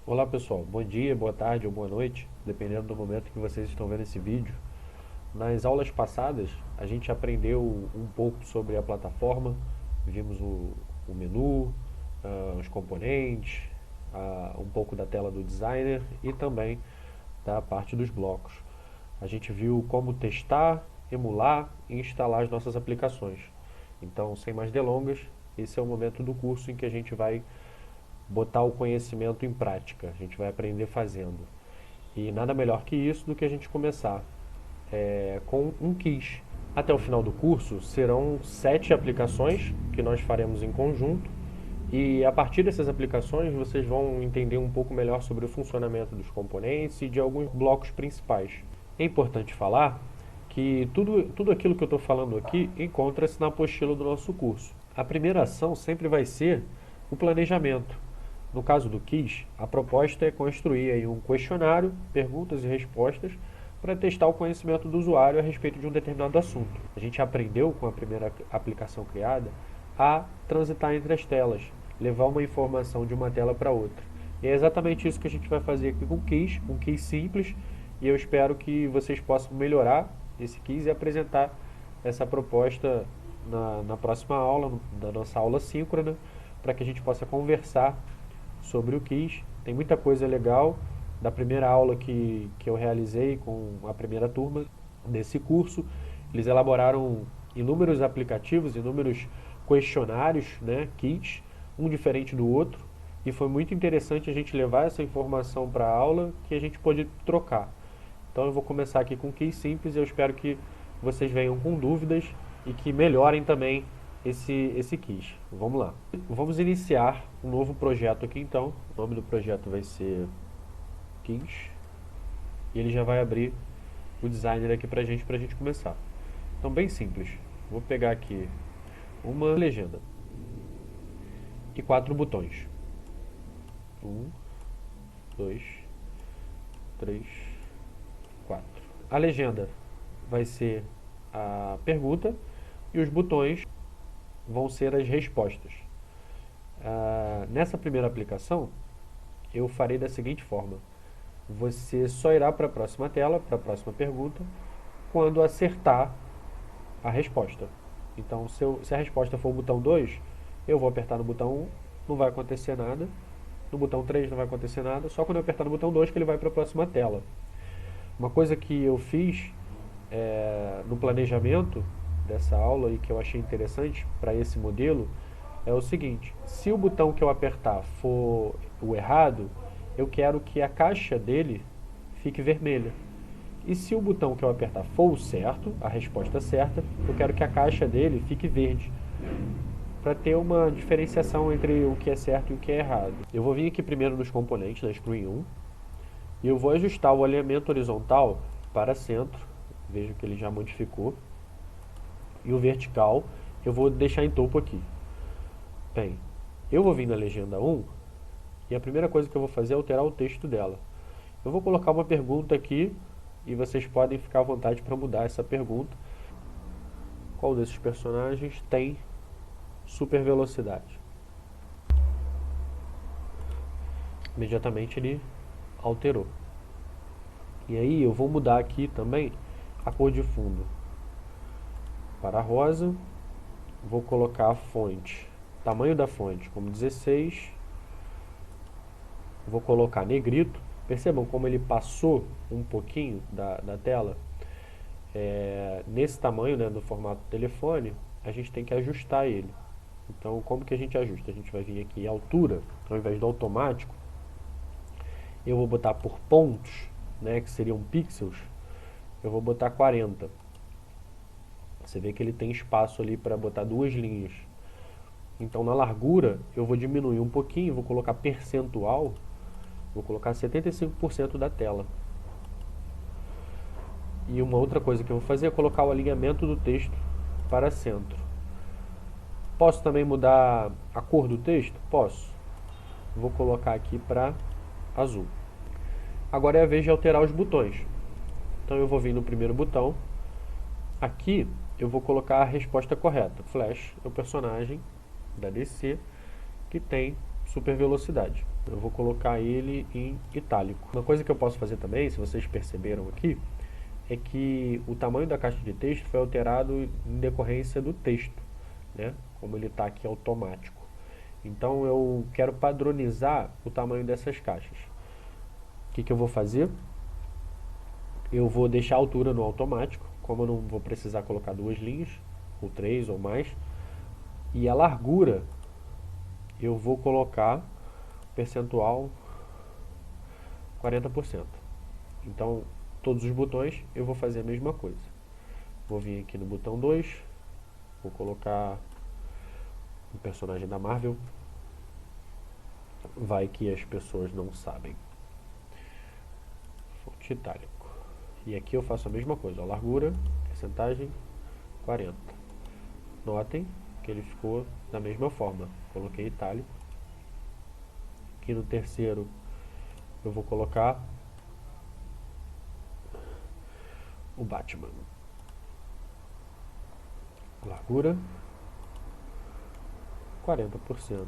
Olá pessoal, bom dia, boa tarde ou boa noite, dependendo do momento que vocês estão vendo esse vídeo. Nas aulas passadas, a gente aprendeu um pouco sobre a plataforma, vimos o menu, os componentes, um pouco da tela do designer e também da parte dos blocos. A gente viu como testar, emular e instalar as nossas aplicações. Então, sem mais delongas, esse é o momento do curso em que a gente vai botar o conhecimento em prática. A gente vai aprender fazendo. E nada melhor que isso do que a gente começar com um quiz. Até o final do curso serão 7 aplicações que nós faremos em conjunto. E a partir dessas aplicações vocês vão entender um pouco melhor sobre o funcionamento dos componentes e de alguns blocos principais. É importante falar que tudo aquilo que eu estou falando aqui encontra-se na apostila do nosso curso. A primeira ação sempre vai ser o planejamento. No caso do quiz, a proposta é construir aí um questionário, perguntas e respostas para testar o conhecimento do usuário a respeito de um determinado assunto. A gente aprendeu com a primeira aplicação criada a transitar entre as telas, levar uma informação de uma tela para outra. E é exatamente isso que a gente vai fazer aqui com o quiz, um quiz simples, e eu espero que vocês possam melhorar esse quiz e apresentar essa proposta na próxima aula, na nossa aula síncrona, para que a gente possa conversar sobre o quiz. Tem muita coisa legal da primeira aula que eu realizei com a primeira turma desse curso. Eles elaboraram inúmeros aplicativos, inúmeros questionários, né, kits, um diferente do outro, e foi muito interessante a gente levar essa informação para a aula que a gente pôde trocar. Então eu vou começar aqui com um quiz simples e eu espero que vocês venham com dúvidas e que melhorem também esse quiz. Vamos lá. Vamos iniciar um novo projeto aqui então. O nome do projeto vai ser quiz e ele já vai abrir o designer aqui pra gente começar. Então bem simples. Vou pegar aqui uma legenda e 4 botões. Um, dois, três, 4. A legenda vai ser a pergunta e os botões vão ser as respostas. Nessa primeira aplicação, eu farei da seguinte forma: você só irá para a próxima tela, para a próxima pergunta, quando acertar a resposta. Então, se a resposta for o botão 2, eu vou apertar no botão 1, não vai acontecer nada. No botão 3 não vai acontecer nada, só quando eu apertar no botão 2 que ele vai para a próxima tela. Uma coisa que eu fiz no planejamento dessa aula e que eu achei interessante para esse modelo é o seguinte: se o botão que eu apertar for o errado, eu quero que a caixa dele fique vermelha. E se o botão que eu apertar for o certo, a resposta certa, eu quero que a caixa dele fique verde, para ter uma diferenciação entre o que é certo e o que é errado. Eu vou vir aqui primeiro nos componentes, na Screen 1, e eu vou ajustar o alinhamento horizontal para centro, vejo que ele já modificou, e o vertical eu vou deixar em topo aqui. Bem, eu vou vir na legenda 1 e a primeira coisa que eu vou fazer é alterar o texto dela. Eu vou colocar uma pergunta aqui e vocês podem ficar à vontade para mudar essa pergunta. Qual desses personagens tem super velocidade? Imediatamente ele alterou. E aí eu vou mudar aqui também a cor de fundo para rosa. Vou colocar a fonte, tamanho da fonte como 16. Vou colocar negrito. Percebam como ele passou um pouquinho da tela. Nesse tamanho, né, no formato telefone, a gente tem que ajustar ele. Então, como que a gente ajusta? A gente vai vir aqui em altura, ao invés do automático, eu vou botar por pontos, né, que seriam pixels, eu vou botar 40. Você vê que ele tem espaço ali para botar duas linhas. Então, na largura, eu vou diminuir um pouquinho, vou colocar percentual, vou colocar 75% da tela. E uma outra coisa que eu vou fazer é colocar o alinhamento do texto para centro. Posso também mudar a cor do texto? Posso. Vou colocar aqui para azul. Agora é a vez de alterar os botões. Então eu vou vir no primeiro botão. Aqui eu vou colocar a resposta correta. Flash é o personagem da DC que tem super velocidade. eu vou colocar ele em itálico. Uma coisa que eu posso fazer também, se vocês perceberam aqui, é que o tamanho da caixa de texto foi alterado em decorrência do texto, né? Como ele está aqui automático. Então eu quero padronizar o tamanho dessas caixas. O que eu vou fazer? Eu vou deixar a altura no automático, como eu não vou precisar colocar duas linhas, ou três ou mais. E a largura eu vou colocar percentual 40%. Então, todos os botões eu vou fazer a mesma coisa. Vou vir aqui no botão 2, vou colocar um personagem da Marvel. Vai que as pessoas não sabem. Fonte itálico. E aqui eu faço a mesma coisa, ó, largura, percentagem 40. Notem que ele ficou da mesma forma. Coloquei itálico. Aqui no terceiro eu vou colocar o Batman. Largura 40%.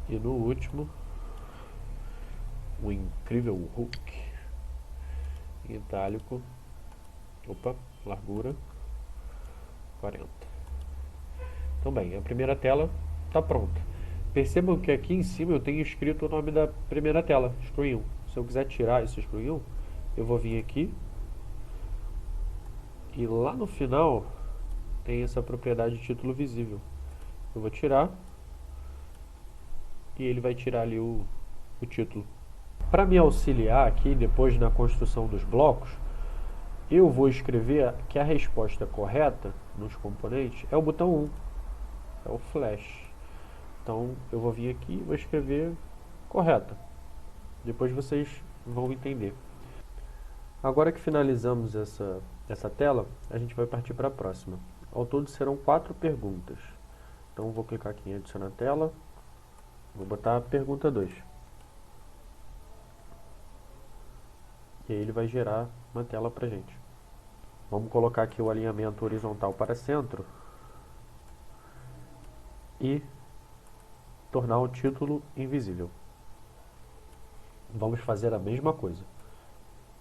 E no último, o incrível Hulk. Em itálico. Opa, largura 40. Então bem, a primeira tela está pronta. Percebam que aqui em cima eu tenho escrito o nome da primeira tela, Screen 1. Se eu quiser tirar esse Screen 1, eu vou vir aqui e lá no final tem essa propriedade de título visível. Eu vou tirar e ele vai tirar ali o título. Para me auxiliar aqui depois na construção dos blocos, eu vou escrever que a resposta correta nos componentes é o botão 1, é o flash. Então eu vou vir aqui e vou escrever correta. Depois vocês vão entender. Agora que finalizamos essa tela, a gente vai partir para a próxima. Ao todo serão 4 perguntas. Então vou clicar aqui em adicionar tela. Vou botar a pergunta 2. E aí ele vai gerar uma tela para a gente. Vamos colocar aqui o alinhamento horizontal para centro. E tornar o título invisível. Vamos fazer a mesma coisa.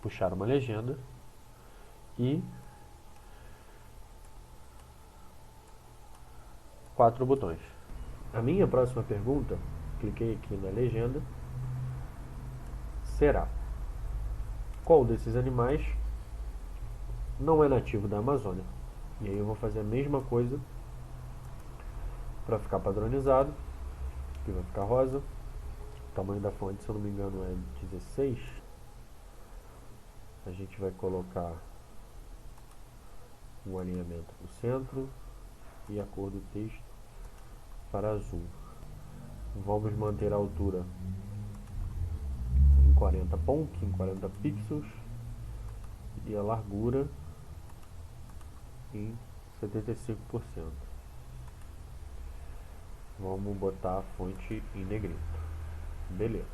Puxar uma legenda e 4 botões. A minha próxima pergunta, cliquei aqui na legenda, será: qual desses animais não é nativo da Amazônia? E aí eu vou fazer a mesma coisa para ficar padronizado. Aqui vai ficar rosa. O tamanho da fonte, se eu não me engano, é 16. A gente vai colocar um alinhamento no centro e a cor do texto para azul. Vamos manter a altura em 40 pontos, em 40 pixels, e a largura em 75%. Vamos botar a fonte em negrito. Beleza.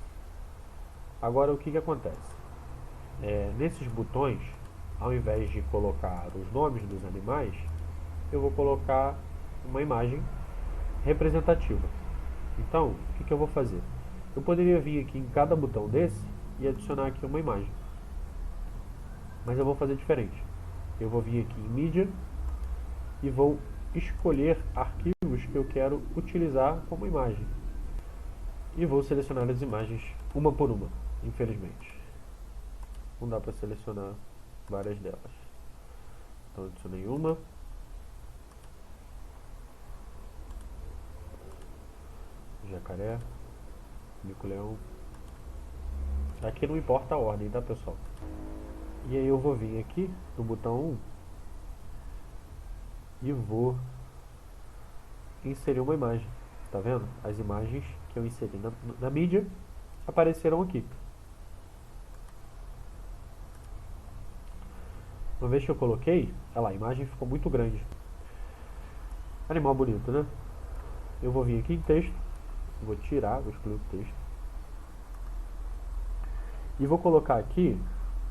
Agora o que acontece? Nesses botões, ao invés de colocar os nomes dos animais, eu vou colocar uma imagem representativa. Então, o que eu vou fazer? Eu poderia vir aqui em cada botão desse e adicionar aqui uma imagem. Mas eu vou fazer diferente. Eu vou vir aqui em mídia e vou escolher arquivos que eu quero utilizar como imagem. E vou selecionar as imagens uma por uma, infelizmente. Não dá para selecionar várias delas. Então adicionei uma. Jacaré, mico-leão. Aqui não importa a ordem, tá, pessoal? E aí eu vou vir aqui no botão 1 e vou inserir uma imagem. Tá vendo? As imagens que eu inseri na mídia apareceram aqui. Uma vez que eu coloquei, olha lá, a imagem ficou muito grande. Animal bonito, né? Eu vou vir aqui em texto, vou tirar, vou excluir o texto. E vou colocar aqui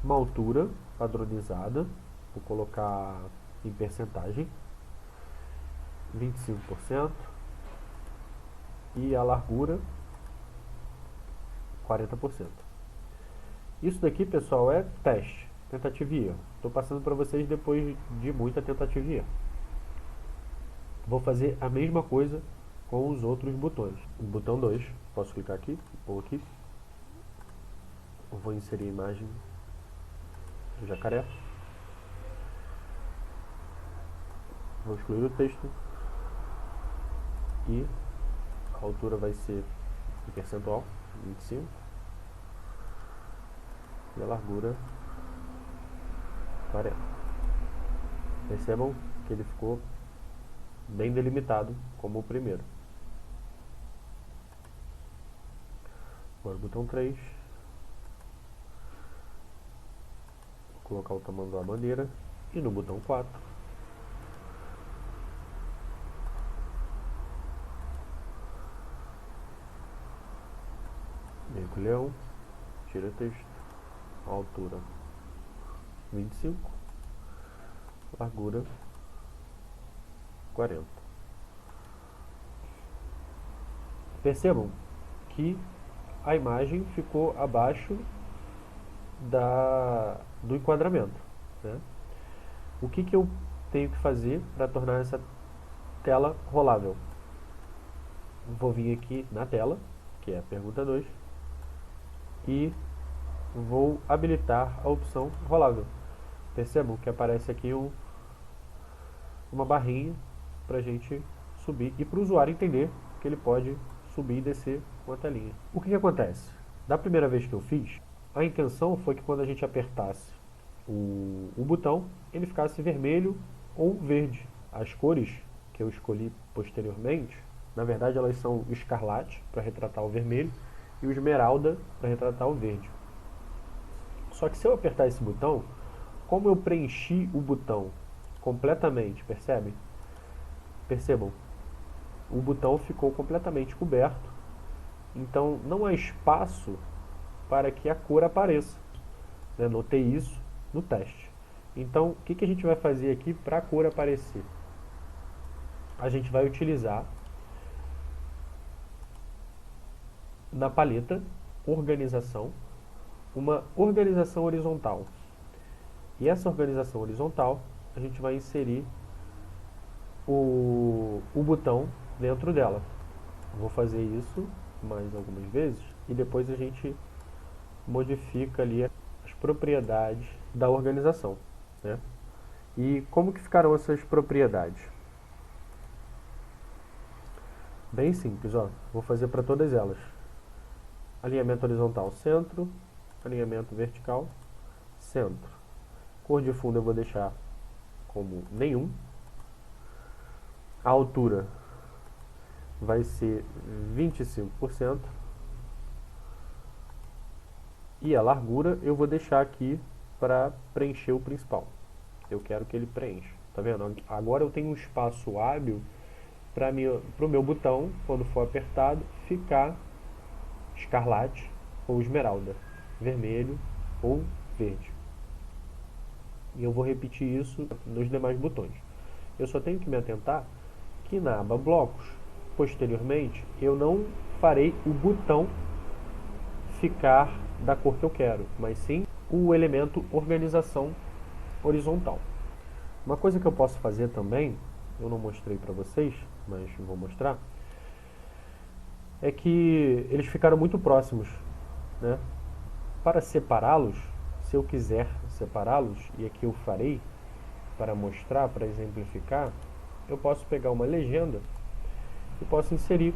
uma altura padronizada, vou colocar em percentagem, 25%, e a largura 40%. Isso daqui, pessoal, é teste, tentativa e erro. Estou passando para vocês depois de muita tentativa e erro. Vou fazer a mesma coisa com os outros botões. O botão 2, posso clicar aqui, vou aqui. Eu vou inserir a imagem do jacaré. Vou excluir o texto. E a altura vai ser em percentual, 25. E a largura, 40. Percebam que ele ficou bem delimitado como o primeiro. Agora o botão 3. Vou colocar o tamanho da bandeira. E no botão 4. Meio que leão. Tira o texto. Altura 25. Largura 40. Percebam que a imagem ficou abaixo do enquadramento, né? O que eu tenho que fazer para tornar essa tela rolável? Vou vir aqui na tela, que é a pergunta 2, e vou habilitar a opção rolável. Percebam que aparece aqui uma barrinha para a gente subir e para o usuário entender que ele pode subir e descer com a telinha. O que acontece? Da primeira vez que eu fiz, a intenção foi que quando a gente apertasse o botão, ele ficasse vermelho ou verde. As cores que eu escolhi posteriormente, na verdade elas são o escarlate para retratar o vermelho e o esmeralda para retratar o verde. Só que se eu apertar esse botão, como eu preenchi o botão completamente, percebam, o botão ficou completamente coberto, então não há espaço para que a cor apareça. Eu notei isso no teste. Então, o que a gente vai fazer aqui para a cor aparecer? A gente vai utilizar na paleta Organização uma organização horizontal. E essa organização horizontal, a gente vai inserir o botão dentro dela. Vou fazer isso mais algumas vezes e depois a gente modifica ali as propriedades da organização, né? E como que ficarão essas propriedades? Bem simples, ó. Vou fazer para todas elas. Alinhamento horizontal, centro. Alinhamento vertical, centro. Cor de fundo eu vou deixar como nenhum. A altura vai ser 25%. E a largura eu vou deixar aqui para preencher o principal. Eu quero que ele preencha. Tá vendo? Agora eu tenho um espaço hábil para o meu botão, quando for apertado, ficar escarlate ou esmeralda, vermelho ou verde. E eu vou repetir isso nos demais botões. Eu só tenho que me atentar que na aba blocos, posteriormente, eu não farei o botão ficar da cor que eu quero, mas sim o elemento organização horizontal. Uma coisa que eu posso fazer também, eu não mostrei para vocês, mas vou mostrar, é que eles ficaram muito próximos, né? Para separá-los, se eu quiser separá-los, e aqui eu farei para mostrar, para exemplificar, eu posso pegar uma legenda e posso inserir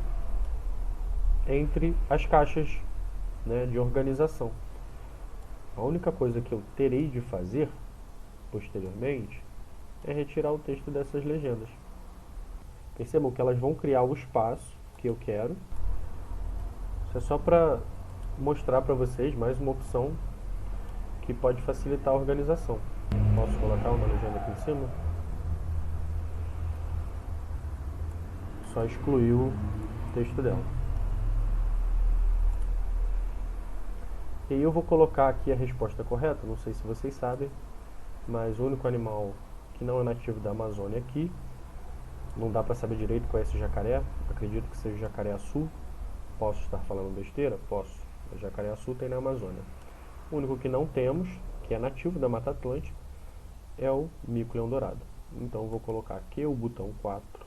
entre as caixas, né, de organização. A única coisa que eu terei de fazer posteriormente é retirar o texto dessas legendas. Percebam que elas vão criar o espaço que eu quero. Isso é só para mostrar para vocês mais uma opção que pode facilitar a organização. Posso colocar uma legenda aqui em cima? Só excluir o texto dela. E aí eu vou colocar aqui a resposta correta, não sei se vocês sabem, mas o único animal que não é nativo da Amazônia aqui, não dá para saber direito qual é esse jacaré, acredito que seja jacaré-açu. Posso estar falando besteira? Posso. Jacareaçu tem na Amazônia. O único que não temos, que é nativo da Mata Atlântica, é o mico-leão-dourado. Então eu vou colocar aqui o botão 4,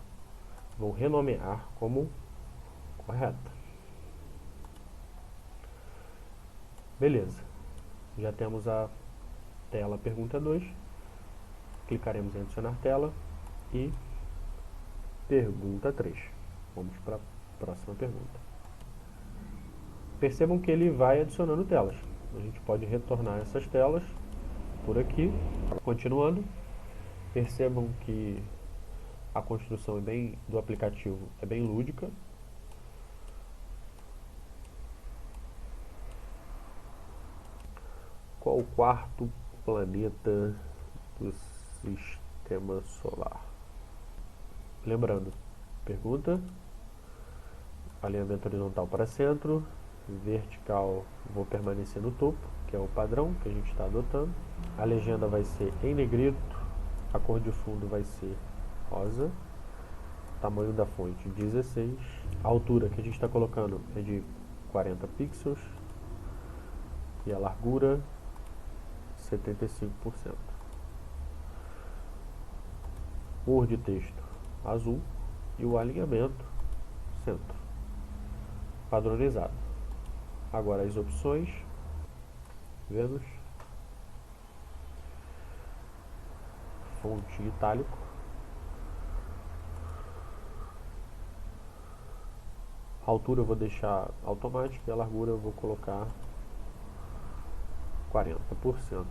vou renomear como correta. Beleza, já temos a tela pergunta 2, clicaremos em adicionar tela e pergunta 3. Vamos para a próxima pergunta. Percebam que ele vai adicionando telas. A gente pode retornar essas telas por aqui. Continuando, percebam que a construção do aplicativo é bem lúdica. Qual o quarto planeta do sistema solar? Lembrando, pergunta, alinhamento horizontal para centro, vertical vou permanecer no topo, que é o padrão que a gente está adotando. A legenda vai ser em negrito, a cor de fundo vai ser rosa, tamanho da fonte 16, a altura que a gente está colocando é de 40 pixels e a largura 75%. Cor de texto azul e o alinhamento centro, padronizado. Agora as opções, Vênus, fonte itálico, a altura eu vou deixar automático e a largura eu vou colocar 40%.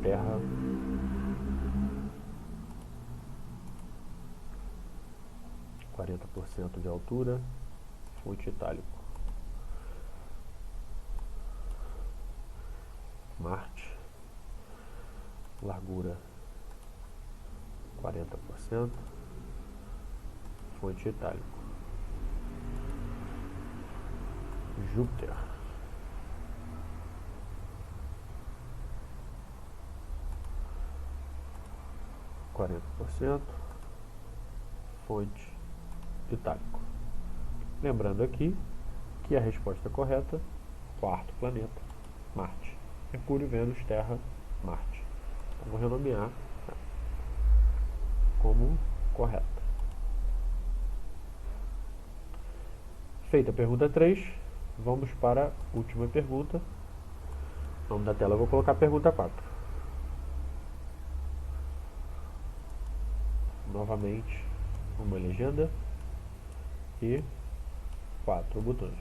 Terra, ,40% de altura, fonte itálico. Marte, largura 40%, fonte itálico. Júpiter, ,40%, fonte itálico. Lembrando aqui que a resposta correta, quarto planeta, Marte. Mercúrio, Vênus, Terra, Marte. Então, vou renomear como correta. Feita a pergunta 3, vamos para a última pergunta. No nome da tela eu vou colocar a pergunta 4. Novamente, uma legenda e 4 botões.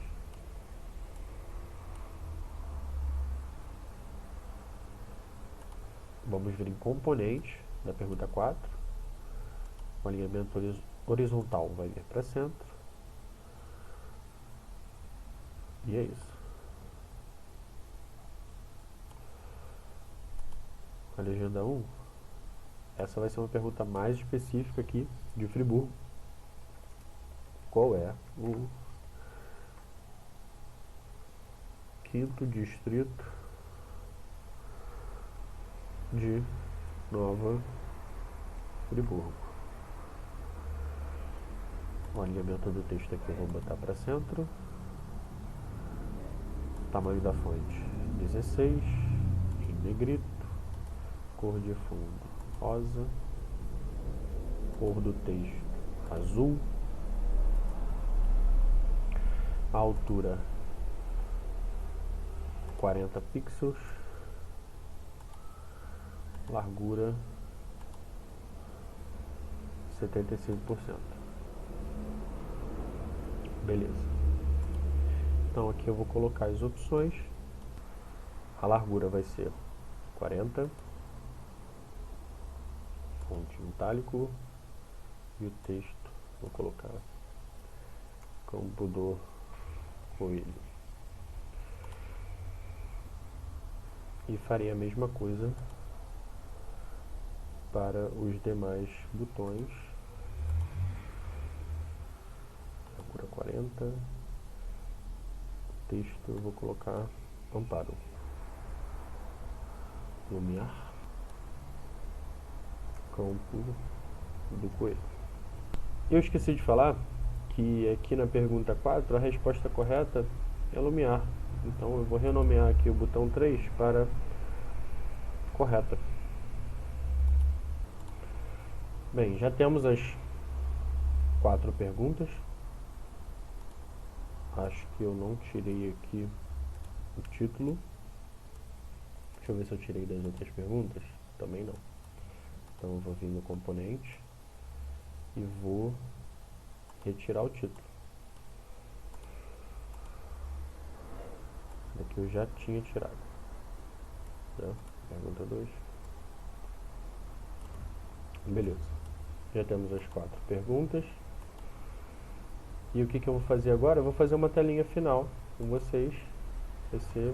Vamos vir em componente da pergunta 4. O alinhamento horizontal vai vir para centro. E é isso. A legenda 1. Essa vai ser uma pergunta mais específica aqui de Friburgo. Qual é o quinto distrito de Nova Friburgo? O alinhamento do texto aqui eu vou botar para centro. Tamanho da fonte 16, em negrito. Cor de fundo rosa. Cor do texto azul. A altura 40 pixels. Largura 75%. Beleza. Então aqui eu vou colocar as opções. A largura vai ser 40. Fonte itálico. E o texto vou colocar Campo do Coelho. E farei a mesma coisa para os demais botões. Largura 40. Texto eu vou colocar Amparo. Nomear campo do coelho. Eu esqueci de falar que aqui na pergunta 4 a resposta correta é Lumiar. Então eu vou renomear aqui o botão 3 para correta. Bem, já temos as 4 perguntas. Acho que eu não tirei aqui o título. Deixa eu ver se eu tirei das outras perguntas. Também não. Então eu vou vir no componente e vou retirar o título. Daqui eu já tinha tirado. Né? Pergunta 2. Beleza. Já temos as 4 perguntas. E o que eu vou fazer agora? Eu vou fazer uma telinha final com vocês. Vai ser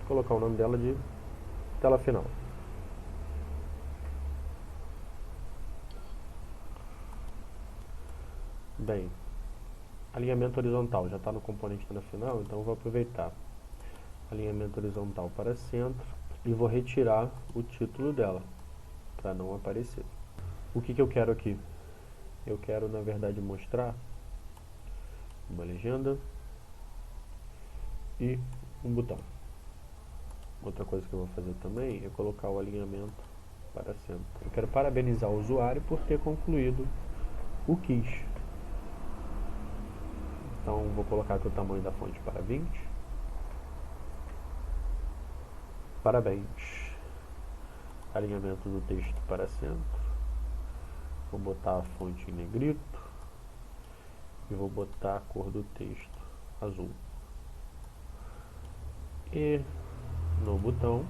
colocar o nome dela de tela final. Bem, alinhamento horizontal já está no componente na final, então eu vou aproveitar alinhamento horizontal para centro e vou retirar o título dela para não aparecer. O que eu quero aqui? Eu quero, na verdade, mostrar uma legenda e um botão. Outra coisa que eu vou fazer também é colocar o alinhamento para centro. Eu quero parabenizar o usuário por ter concluído o quiz. Então vou colocar aqui o tamanho da fonte para 20. Parabéns. Alinhamento do texto para centro. Vou botar a fonte em negrito e vou botar a cor do texto azul. E no botão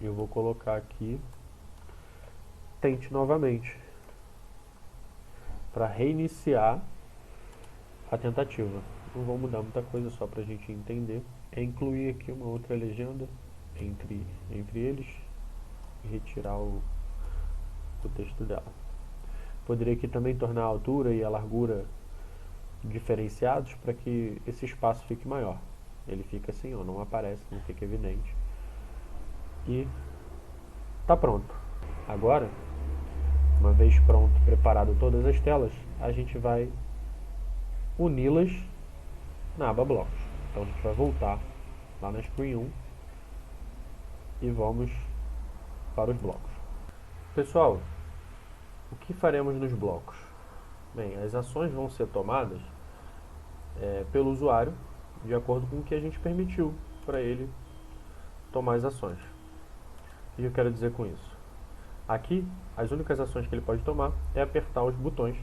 eu vou colocar aqui tente novamente para reiniciar a tentativa. Não vou mudar muita coisa, só para a gente entender. É incluir aqui uma outra legenda entre eles e retirar o texto dela. Poderia aqui também tornar a altura e a largura diferenciados para que esse espaço fique maior. Ele fica assim, ó, não aparece, não fica evidente. E tá pronto. Agora, uma vez pronto, preparado todas as telas, a gente vai uni-las na aba blocos. Então a gente vai voltar lá na Screen 1 e vamos para os blocos. Pessoal, o que faremos nos blocos? Bem, as ações vão ser tomadas pelo usuário de acordo com o que a gente permitiu para ele tomar as ações. O que eu quero dizer com isso? Aqui, as únicas ações que ele pode tomar é apertar os botões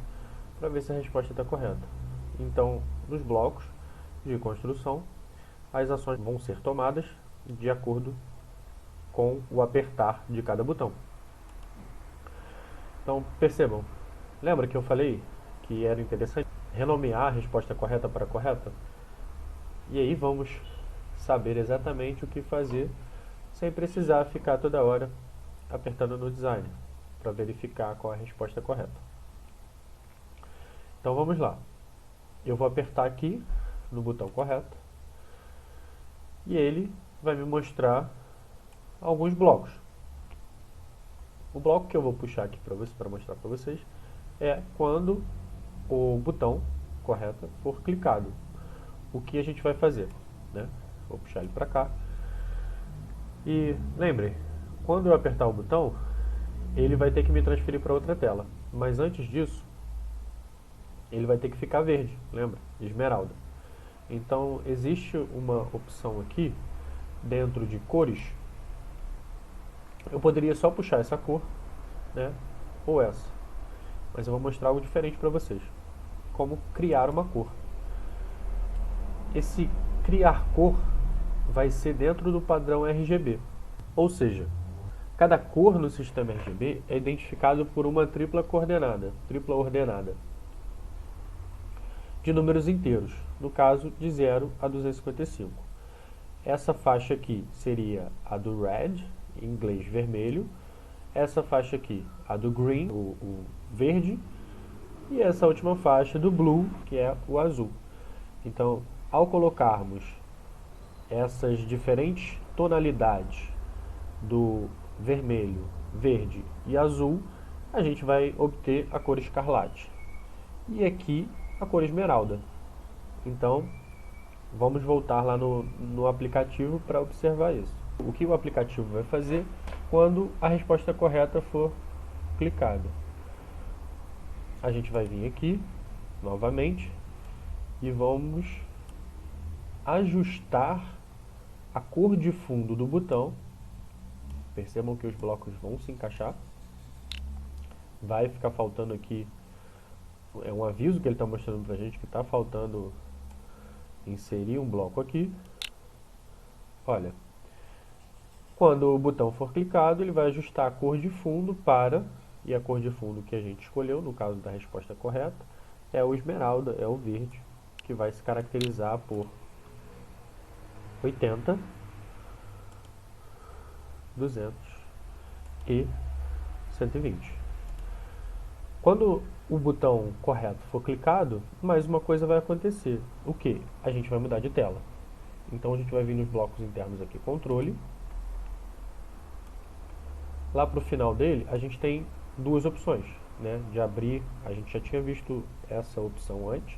para ver se a resposta está correta. Então, nos blocos de construção, as ações vão ser tomadas de acordo com o apertar de cada botão. Então, percebam, lembra que eu falei que era interessante renomear a resposta correta para correta? E aí vamos saber exatamente o que fazer sem precisar ficar toda hora apertando no design para verificar qual é a resposta correta. Então vamos lá. Eu vou apertar aqui no botão correto e ele vai me mostrar alguns blocos. O bloco que eu vou puxar aqui para mostrar para vocês é quando o botão correto for clicado. O que a gente vai fazer? Né? Vou puxar ele para cá. E lembre, quando eu apertar o botão, ele vai ter que me transferir para outra tela. Mas antes disso, ele vai ter que ficar verde, lembra? Esmeralda. Então, existe uma opção aqui, dentro de cores. Eu poderia só puxar essa cor, né? Ou essa. Mas eu vou mostrar algo diferente para vocês. Como criar uma cor. Esse criar cor vai ser dentro do padrão RGB. Ou seja, cada cor no sistema RGB é identificado por uma tripla ordenada, de números inteiros, no caso de 0 a 255. Essa faixa aqui seria a do red, em inglês vermelho, essa faixa aqui, a do green, o verde, e essa última faixa do blue, que é o azul. Então, ao colocarmos essas diferentes tonalidades do vermelho, verde e azul, a gente vai obter a cor escarlate. E aqui a cor esmeralda. Então, vamos voltar lá no aplicativo para observar isso. O que o aplicativo vai fazer quando a resposta correta for clicada? A gente vai vir aqui, novamente, e vamos ajustar a cor de fundo do botão. Percebam que os blocos vão se encaixar. Vai ficar faltando aqui, é um aviso que ele está mostrando para a gente que está faltando inserir um bloco aqui. Olha, quando o botão for clicado, ele vai ajustar a cor de fundo para, e a cor de fundo que a gente escolheu, no caso da resposta correta, é o esmeralda, é o verde, que vai se caracterizar por 80, 200 e 120. Quando o botão correto for clicado, mais uma coisa vai acontecer. O que? A gente vai mudar de tela. Então a gente vai vir nos blocos internos aqui, controle. Lá para o final dele, a gente tem duas opções, né? De abrir, a gente já tinha visto essa opção antes,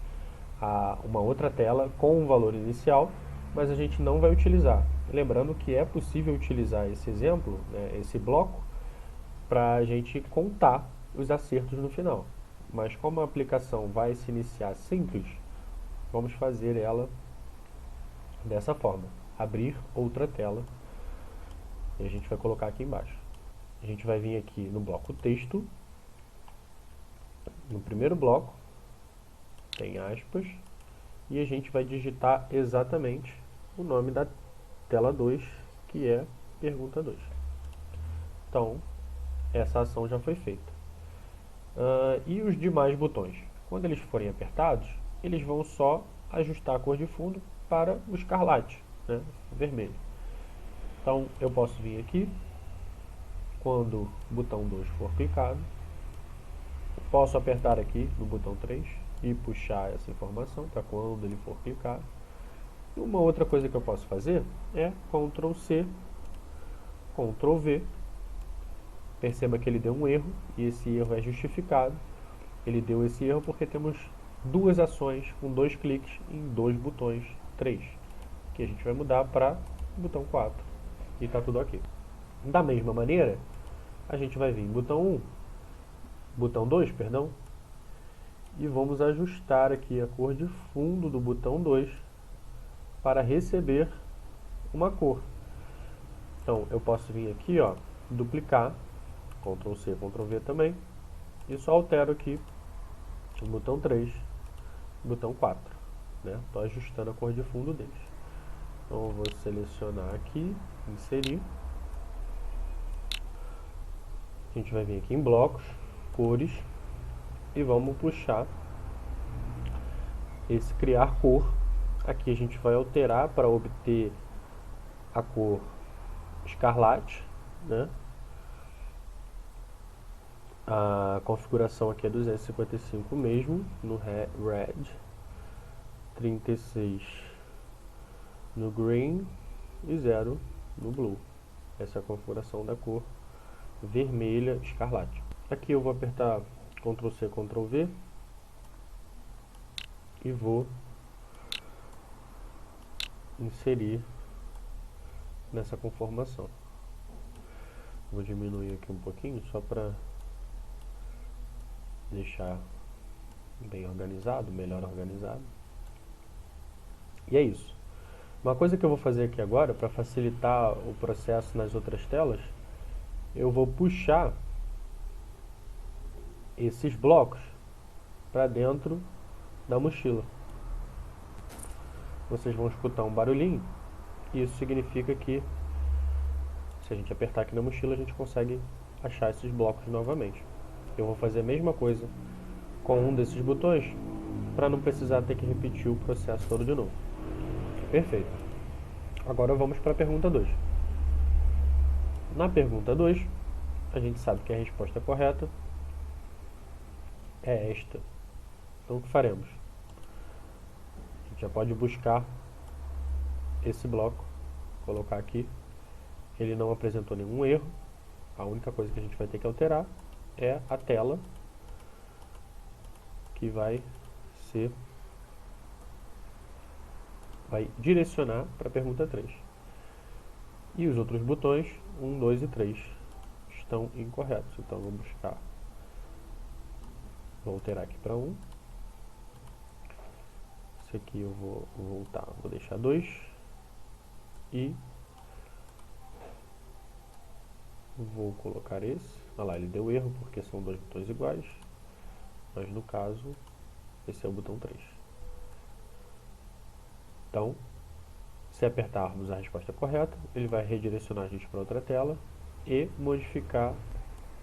uma outra tela com um valor inicial, mas a gente não vai utilizar. Lembrando que é possível utilizar esse exemplo, né, esse bloco, para a gente contar os acertos no final. Mas como a aplicação vai se iniciar simples, vamos fazer ela dessa forma. Abrir outra tela e a gente vai colocar aqui embaixo. A gente vai vir aqui no bloco texto. No primeiro bloco tem aspas e a gente vai digitar exatamente o nome da tela 2, que é pergunta 2. Então, essa ação já foi feita. E os demais botões? Quando eles forem apertados, eles vão só ajustar a cor de fundo para o escarlate, né, vermelho. Então, eu posso vir aqui, quando o botão 2 for clicado, posso apertar aqui no botão 3 e puxar essa informação para quando ele for clicado. E uma outra coisa que eu posso fazer é Ctrl C, Ctrl V. Perceba que ele deu um erro e esse erro é justificado. Ele deu esse erro porque temos duas ações com dois cliques em dois botões 3, que a gente vai mudar para o botão 4 e está tudo ok. Da mesma maneira, a gente vai vir em botão 2, perdão, e vamos ajustar aqui a cor de fundo do botão 2 para receber uma cor. Então, eu posso vir aqui, ó, duplicar, Ctrl C, Ctrl V também, e só altero aqui o botão 3, botão 4, né? Estou ajustando a cor de fundo deles. Então, eu vou selecionar aqui, inserir. A gente vai vir aqui em blocos, cores, e vamos puxar esse criar cor. Aqui a gente vai alterar para obter a cor escarlate, né? A configuração aqui é 255 mesmo, no red, 36 no green e 0 no blue. Essa é a configuração da cor vermelha escarlate. Aqui eu vou apertar Ctrl C, Ctrl V e vou inserir nessa conformação. Vou diminuir aqui um pouquinho só para deixar bem organizado, melhor organizado. E é isso. Uma coisa que eu vou fazer aqui agora, para facilitar o processo nas outras telas, eu vou puxar esses blocos para dentro da mochila. Vocês vão escutar um barulhinho, e isso significa que, se a gente apertar aqui na mochila, a gente consegue achar esses blocos novamente. Eu vou fazer a mesma coisa com um desses botões, para não precisar ter que repetir o processo todo de novo. Perfeito. Agora vamos para a pergunta 2. Na pergunta 2, a gente sabe que a resposta correta é esta. Então o que faremos? A gente já pode buscar esse bloco, colocar aqui. Ele não apresentou nenhum erro. A única coisa que a gente vai ter que alterar é a tela que vai direcionar para a pergunta 3. E os outros botões, 1, 2 e 3, estão incorretos. Então eu vou alterar aqui para 1. Esse aqui eu vou voltar, vou deixar 2. E vou colocar esse. Olha lá, ele deu erro porque são 2 botões iguais. Mas no caso, esse é o botão 3. Então, se apertarmos a resposta correta, ele vai redirecionar a gente para outra tela e modificar.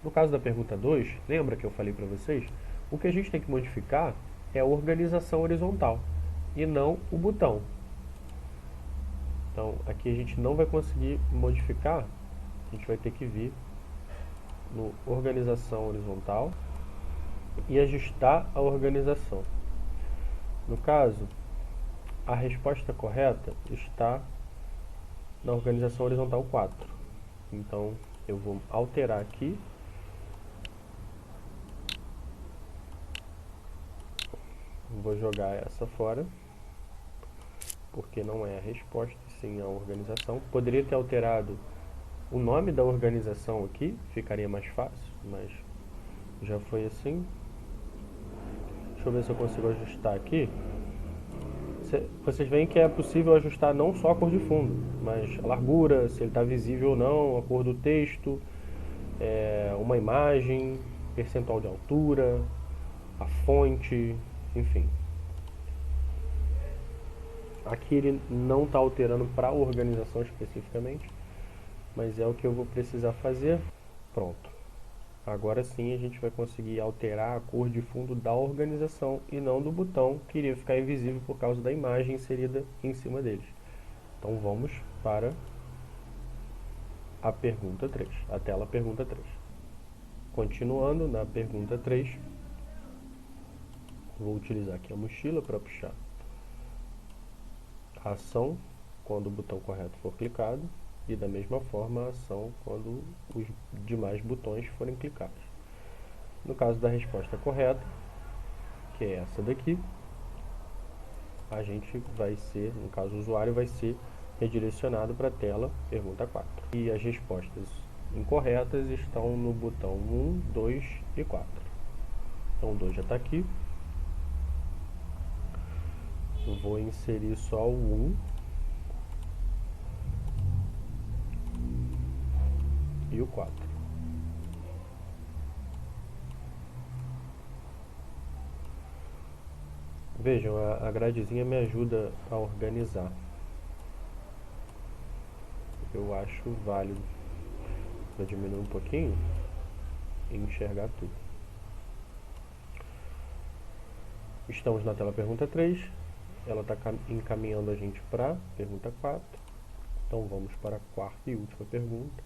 No caso da pergunta 2, lembra que eu falei para vocês? O que a gente tem que modificar é a organização horizontal e não o botão. Então, aqui a gente não vai conseguir modificar, a gente vai ter que vir no organização horizontal e ajustar a organização. No caso, a resposta correta está na organização horizontal 4. Então, eu vou alterar aqui. Vou jogar essa fora, porque não é a resposta, sim a organização. Poderia ter alterado o nome da organização aqui, ficaria mais fácil, mas já foi assim. Deixa eu ver se eu consigo ajustar aqui. Vocês veem que é possível ajustar não só a cor de fundo, mas a largura, se ele está visível ou não, a cor do texto, uma imagem, percentual de altura, a fonte, enfim. Aqui ele não está alterando para a organização especificamente, mas é o que eu vou precisar fazer. Pronto. Agora sim a gente vai conseguir alterar a cor de fundo da organização e não do botão, que iria ficar invisível por causa da imagem inserida em cima deles. Então vamos para a pergunta 3, a tela pergunta 3. Continuando na pergunta 3, vou utilizar aqui a mochila para puxar a ação quando o botão correto for clicado e da mesma forma a ação quando os demais botões forem clicados. No caso da resposta correta, que é essa daqui, a gente vai ser, no caso o usuário vai ser redirecionado para a tela pergunta 4. E as respostas incorretas estão no botão 1, 2 e 4. Então o 2 já está aqui. Eu vou inserir só o 1 e o 4. Vejam, a gradezinha me ajuda a organizar. Eu acho válido. Vou diminuir um pouquinho e enxergar tudo. Estamos na tela pergunta 3. Ela está encaminhando a gente para a pergunta 4. Então vamos para a quarta e última pergunta.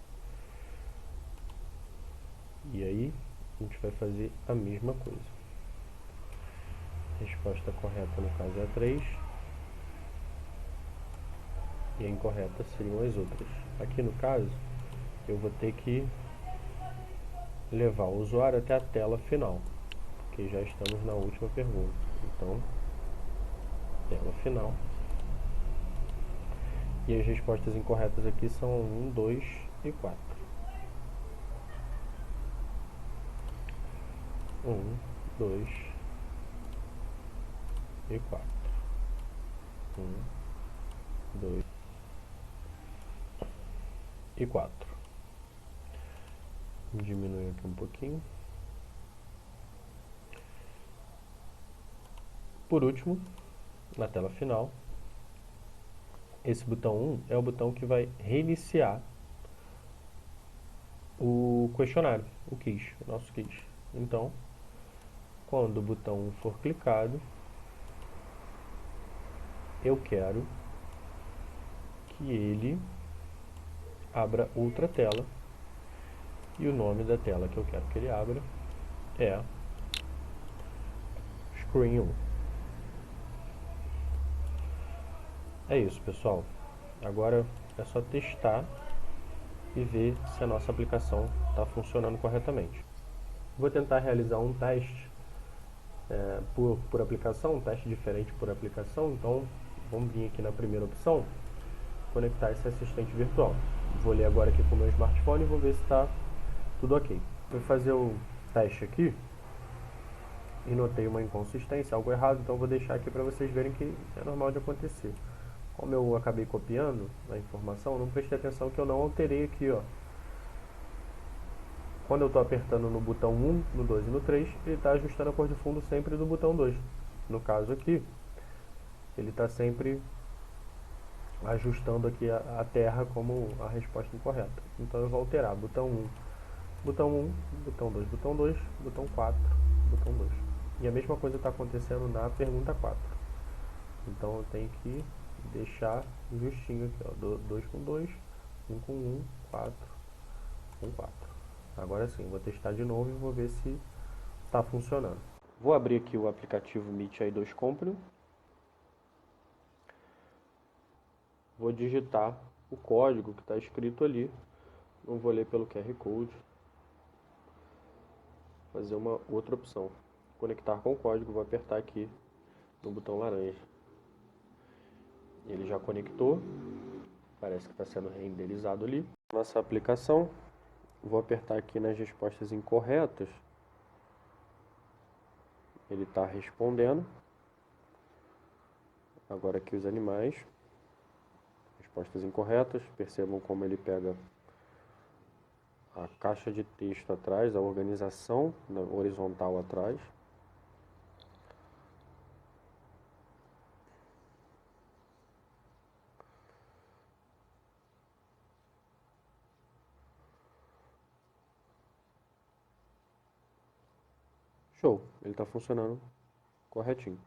E aí a gente vai fazer a mesma coisa. A resposta correta no caso é a 3. E a incorreta seriam as outras. Aqui no caso, eu vou ter que levar o usuário até a tela final, porque já estamos na última pergunta. Então, tela final. E as respostas incorretas aqui são 1, 2 e 4. 1, 2 e 4. 1, 2 e 4. Vou diminuir aqui um pouquinho. Por último, na tela final, esse botão 1 é o botão que vai reiniciar o questionário, o quiz, o nosso quiz. Então, quando o botão 1 for clicado, eu quero que ele abra outra tela, e o nome da tela que eu quero que ele abra é Screen 1. É isso, pessoal. Agora é só testar e ver se a nossa aplicação está funcionando corretamente. Vou tentar realizar um teste por aplicação, um teste diferente por aplicação. Então vamos vir aqui na primeira opção, conectar esse assistente virtual. Vou ler agora aqui com o meu smartphone e vou ver se está tudo ok. Vou fazer o teste aqui e notei uma inconsistência, algo errado, então vou deixar aqui para vocês verem que é normal de acontecer. Como eu acabei copiando a informação, não prestei atenção que eu não alterei aqui, ó. Quando eu estou apertando no botão 1, no 2 e no 3, ele está ajustando a cor de fundo sempre do botão 2. No caso aqui, ele está sempre ajustando aqui a terra como a resposta incorreta. Então eu vou alterar botão 1, botão 1, botão 2, botão 2, botão 4, botão 2. E a mesma coisa está acontecendo na pergunta 4. Então eu tenho que deixar justinho aqui, ó, 2 com 2, 1 com 1, 4 com 4. Agora sim, vou testar de novo e vou ver se está funcionando. Vou abrir aqui o aplicativo Meet AI2 Company. Vou digitar o código que está escrito ali. Não vou ler pelo QR Code. Fazer uma outra opção. Conectar com o código, vou apertar aqui no botão laranja. Ele já conectou. Parece que está sendo renderizado ali. Nossa aplicação. Vou apertar aqui nas respostas incorretas. Ele está respondendo. Agora aqui os animais. Respostas incorretas. Percebam como ele pega a caixa de texto atrás, a organização na horizontal atrás. Show, ele está funcionando corretinho.